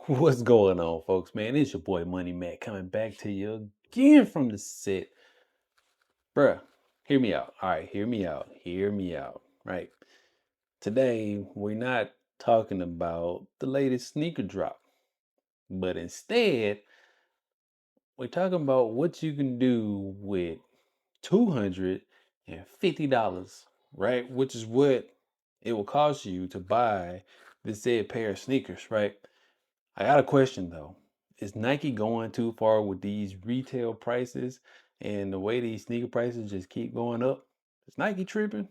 What's going on, folks? Man, it's your boy Moneymatt coming back to you again from the set. Bruh, hear me out. All right, hear me out. Hear me out. Right. Today, we're not talking about the latest sneaker drop, but instead, we're talking about what you can do with $250, right? Which is what it will cost you to buy this said pair of sneakers, right? I got a question though. Is Nike going too far with these retail prices and the way these sneaker prices just keep going up? Is Nike tripping?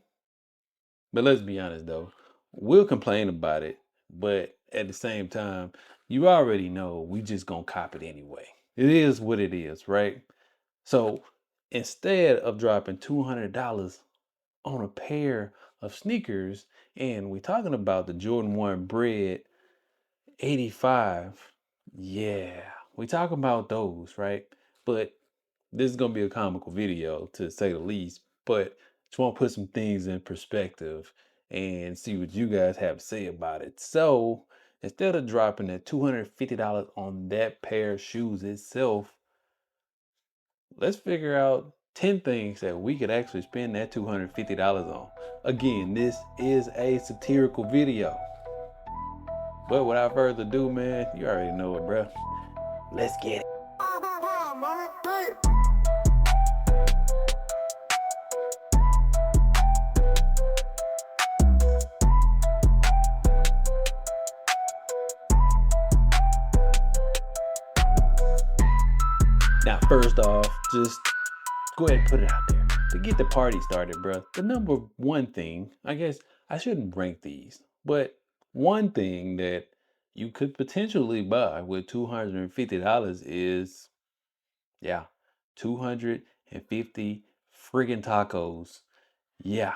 But let's be honest though, we'll complain about it, but at the same time, you already know we just gonna cop it anyway. It is what it is, right? So instead of dropping $200 on a pair of sneakers, and we're talking about the Jordan 1 Bred 85. Yeah, we talk about those, right? But this is gonna be a comical video to say the least. But just want to put some things in perspective and see what you guys have to say about it. So instead of dropping that $250 on that pair of shoes itself, let's figure out 10 things that we could actually spend that $250 on. Again, this is a satirical video. But without further ado, man, you already know it, bro. Let's get it. Now, first off, just go ahead and put it out there. To get the party started, bro, the number one thing, I guess I shouldn't rank these, but one thing that you could potentially buy with $250 is, yeah, 250 friggin' tacos. Yeah,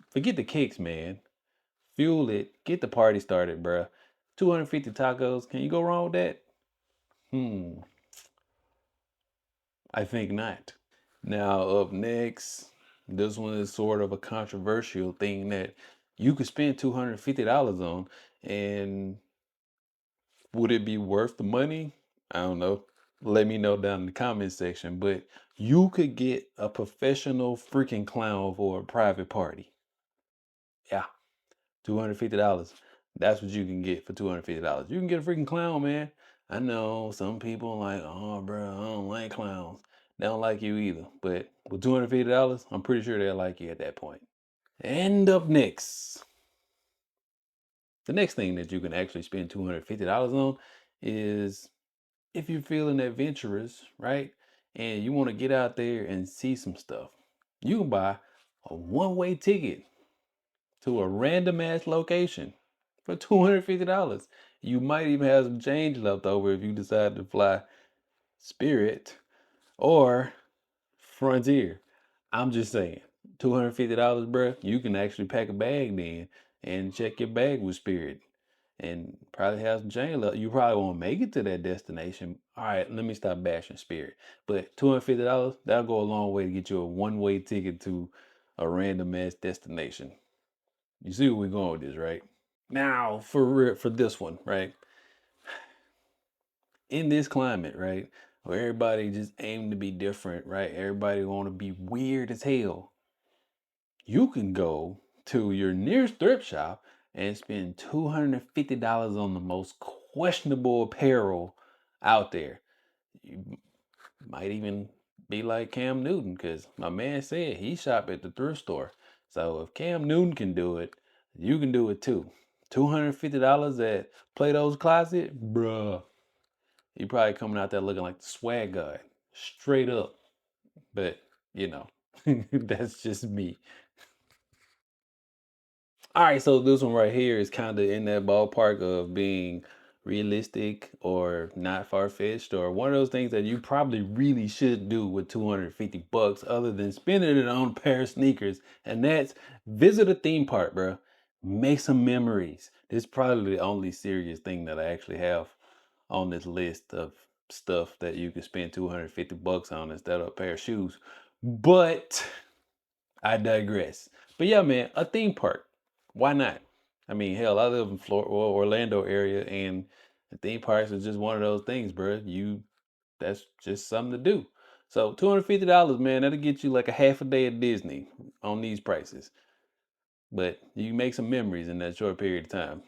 forget the kicks, man. Fuel it, get the party started, bruh. 250 tacos, can you go wrong with that? I think not. Now, up next, this one is sort of a controversial thing that you could spend $250 on, and would it be worth the money? I don't know. Let me know down in the comment section, but you could get a professional freaking clown for a private party. Yeah. $250. That's what you can get for $250. You can get a freaking clown, man. I know some people are like, oh, bro, I don't like clowns. They don't like you either. But with $250, I'm pretty sure they'll like you at that point. And up next, the next thing that you can actually spend $250 on is if you're feeling adventurous, right? And you want to get out there and see some stuff, you can buy a one-way ticket to a random ass location for $250. You might even have some change left over if you decide to fly Spirit or Frontier. I'm just saying, $250, bruh, you can actually pack a bag then and check your bag with Spirit and probably have some change left. You probably won't make it to that destination. All right, let me stop bashing Spirit. But $250, that'll go a long way to get you a one-way ticket to a random ass destination. You see where we're going with this, right? Now, for this one, right? In this climate, right, where everybody just aim to be different, right? Everybody want to be weird as hell. You can go to your nearest thrift shop and spend $250 on the most questionable apparel out there. You might even be like Cam Newton, because my man said he shop at the thrift store. So if Cam Newton can do it, you can do it too. $250 at Plato's Closet, bruh. He probably coming out there looking like the swag guy, straight up. But you know, that's just me. All right, so this one right here is kind of in that ballpark of being realistic or not far-fetched, or one of those things that you probably really should do with $250 other than spending it on a pair of sneakers, and that's visit a theme park, bro. Make some memories. This is probably the only serious thing that I actually have on this list of stuff that you can spend $250 on instead of a pair of shoes. But I digress. But yeah, man, a theme park. Why not? I mean, hell, I live in Florida, Orlando area, and The theme parks is just one of those things, bro. That's just something to do. So $250, man, that'll get you like a half a day at Disney on these prices. But you can make some memories in that short period of time.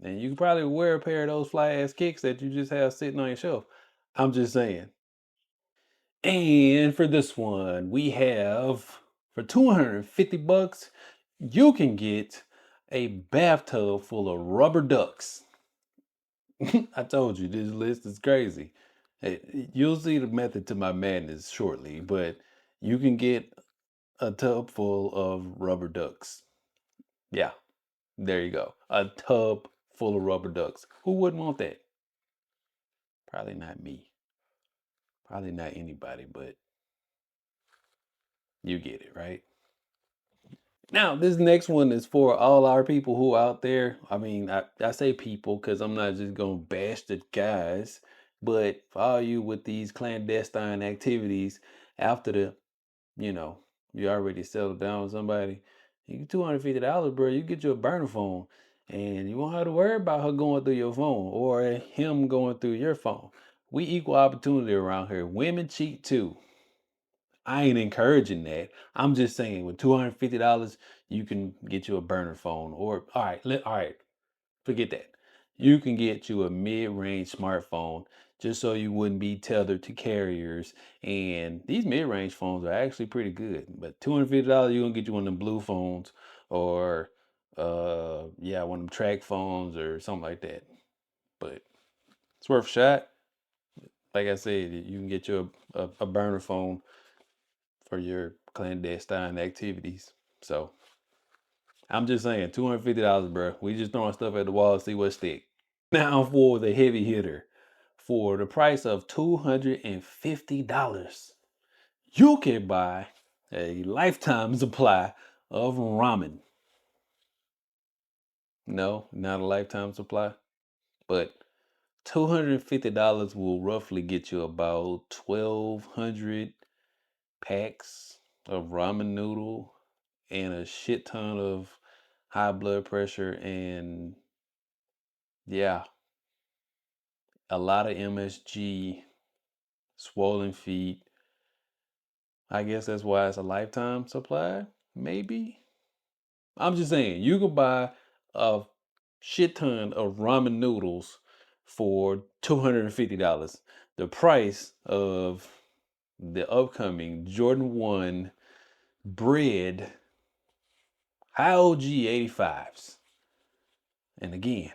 And you can probably wear a pair of those fly ass kicks that you just have sitting on your shelf. I'm just saying. And for this one, we have for 250 bucks, you can get a bathtub full of rubber ducks. I told you this list is crazy. You'll see the method to my madness shortly, but you can get a tub full of rubber ducks. Yeah, there you go. A tub full of rubber ducks. Who wouldn't want that? Probably not me. Probably not anybody, but you get it, right? Now, this next one is for all our people who out there. I mean, I say people because I'm not just going to bash the guys, but for all you with these clandestine activities after you know, you already settled down with somebody, you get $250, bro. You get you a burner phone and you won't have to worry about her going through your phone or him going through your phone. We equal opportunity around here. Women cheat too. I ain't encouraging that. I'm just saying with $250, you can get you a burner phone. Or all right, forget that. You can get you a mid-range smartphone just so you wouldn't be tethered to carriers. And these mid-range phones are actually pretty good. But $250, you're gonna get you one of them blue phones or yeah, one of them track phones or something like that. But it's worth a shot. Like I said, you can get you a burner phone for your clandestine activities. So I'm just saying, $250, bro. We just throwing stuff at the wall to see what stick. Now for the heavy hitter, for the price of $250, you can buy a lifetime supply of ramen. No, not a lifetime supply, but $250 will roughly get you about 1,200 packs of ramen noodle and a shit ton of high blood pressure and yeah, a lot of MSG, swollen feet. I guess that's why it's a lifetime supply, maybe. I'm just saying, you could buy a shit ton of ramen noodles for $250. The price of the upcoming Jordan 1 Bred High OG 85s. And again,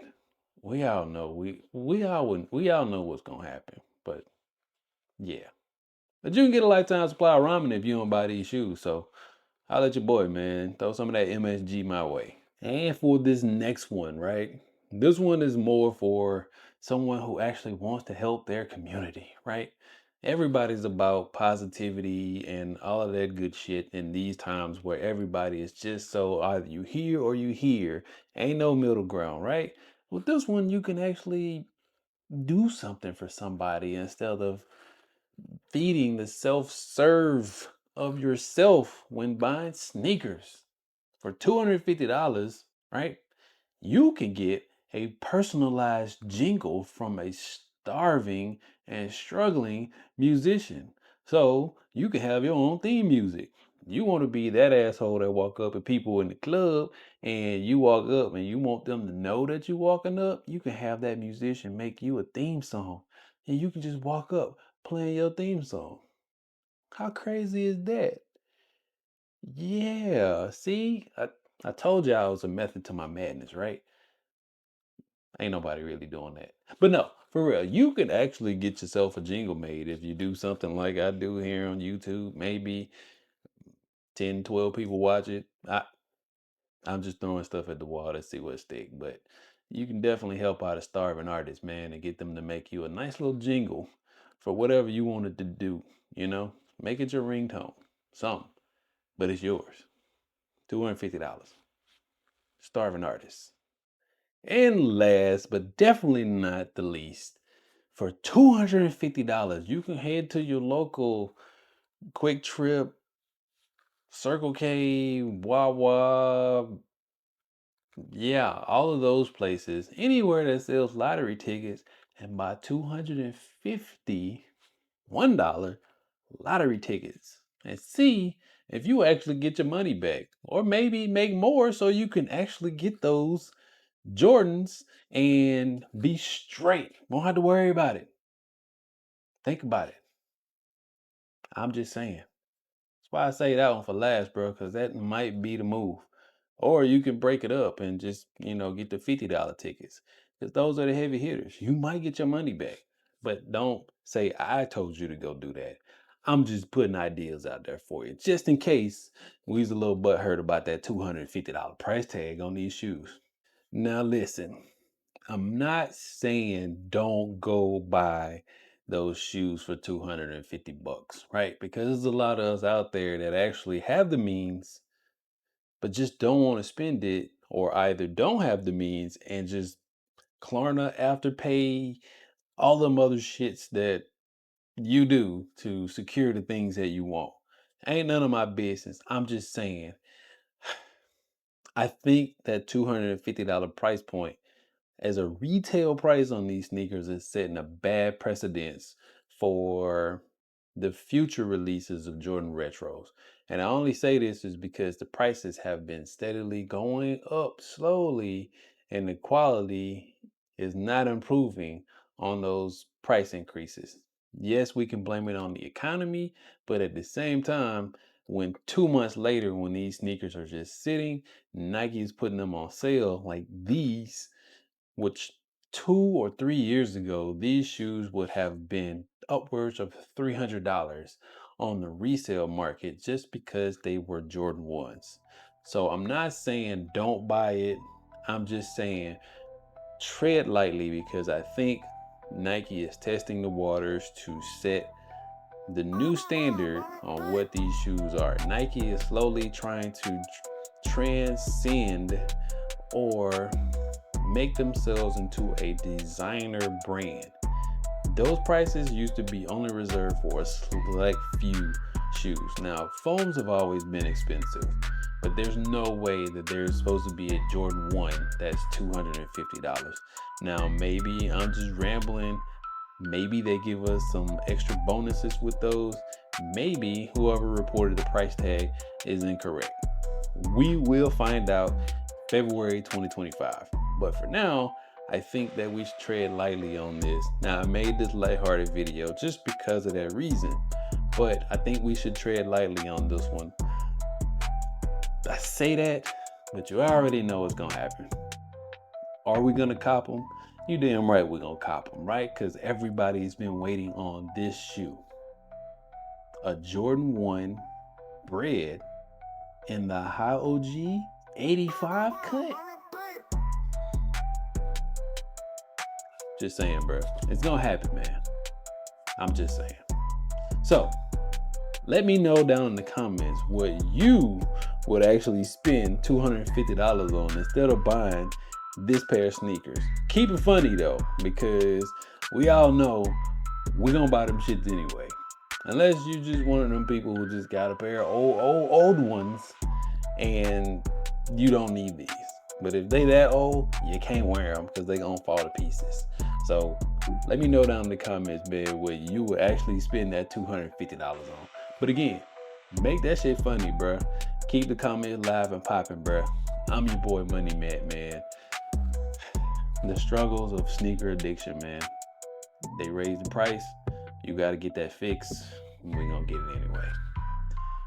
we all know we all know what's gonna happen. But yeah. But you can get a lifetime supply of ramen if you don't buy these shoes. So I'll let your boy, man, throw some of that MSG my way. And for this next one, right? This one is more for someone who actually wants to help their community, right? Everybody's about positivity and all of that good shit in these times where everybody is just so either you here or you here. Ain't no middle ground, right? With this one, you can actually do something for somebody instead of feeding the self-serve of yourself when buying sneakers. For $250, right? You can get a personalized jingle from a starving and struggling musician. So you can have your own theme music. You want to be that asshole that walk up at people in the club and you walk up and you want them to know that you walking up, you can have that musician make you a theme song and you can just walk up playing your theme song. How crazy is that? Yeah, see, I told you I was a method to my madness, right? Ain't nobody really doing that. But no, for real, you could actually get yourself a jingle made if you do something like I do here on YouTube. Maybe 10, 12 people watch it. I'm just throwing stuff at the wall to see what stick. But you can definitely help out a starving artist, man, and get them to make you a nice little jingle for whatever you wanted to do, you know? Make it your ringtone. Something. But it's yours. $250. Starving artist. And last, but definitely not the least, for $250, you can head to your local Quick Trip, Circle K, Wawa, yeah, all of those places, anywhere that sells lottery tickets, and buy $251 lottery tickets and see if you actually get your money back, or maybe make more so you can actually get those Jordans and be straight. Won't have to worry about it. Think about it. I'm just saying. That's why I say that one for last, bro, because that might be the move. Or you can break it up and just, get the $50 tickets. Because those are the heavy hitters. You might get your money back. But don't say I told you to go do that. I'm just putting ideas out there for you. Just in case we was a little butthurt about that $250 price tag on these shoes. Now listen, I'm not saying don't go buy those shoes for 250 bucks, right? Because there's a lot of us out there that actually have the means, but just don't want to spend it, or either don't have the means and just Klarna, Afterpay, all them other shits that you do to secure the things that you want. Ain't none of my business. I'm just saying, I think that $250 price point as a retail price on these sneakers is setting a bad precedence for the future releases of Jordan Retros. And I only say this is because the prices have been steadily going up slowly, and the quality is not improving on those price increases. Yes, we can blame it on the economy, but at the same time, when 2 months later, when these sneakers are just sitting, Nike is putting them on sale like these, which 2 or 3 years ago, these shoes would have been upwards of $300 on the resale market just because they were Jordan 1s. So I'm not saying don't buy it. I'm just saying tread lightly, because I think Nike is testing the waters to set the new standard on what these shoes are. Nike is slowly trying to transcend or make themselves into a designer brand. Those prices used to be only reserved for a select few shoes. Now, foams have always been expensive, but there's no way that there's supposed to be a Jordan 1 that's $250. Now, maybe I'm just rambling. Maybe they give us some extra bonuses with those. Maybe whoever reported the price tag is incorrect. We will find out February 2025. But for now, I think that we should tread lightly on this. Now, I made this lighthearted video just because of that reason, but I think we should tread lightly on this one. I say that, but you already know what's gonna happen. Are we gonna cop them? You damn right we're gonna cop them, right? Because everybody's been waiting on this shoe. A Jordan 1 Bred in the high OG 85 cut. Just saying, bro. It's gonna happen, man. I'm just saying. So, let me know down in the comments what you would actually spend $250 on instead of buying this pair of sneakers. Keep it funny though, because we all know we're gonna buy them shits anyway. Unless you just one of them people who just got a pair of old ones and you don't need these. But if they that old, you can't wear them because they gonna fall to pieces. So let me know down in the comments, man, what you would actually spend that $250 on. But again, make that shit funny, bruh. Keep the comments live and popping, bruh. I'm your boy Moneymatt, man. The struggles of sneaker addiction, man. They raise the price. You gotta get that fix. We're gonna get it anyway.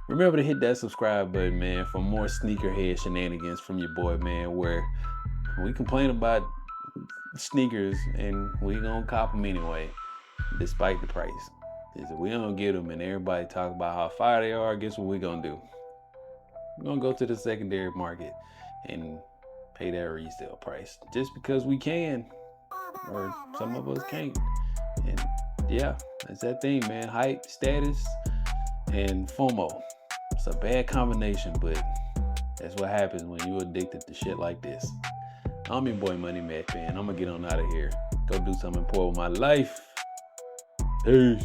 Remember to hit that subscribe button, man, for more sneakerhead shenanigans from your boy, man, where we complain about sneakers and we gonna cop them anyway, despite the price. If we don't get them and everybody talk about how fire they are, guess what we gonna do? We're gonna go to the secondary market and pay that resale price just because we can, or some of us can't. And yeah, that's that thing, man. Hype, status, and FOMO. It's a bad combination, but that's what happens when you're addicted to shit like this. I'm your boy Moneymatt, man. I'm gonna get on out of here. Go do something important with my life. Peace.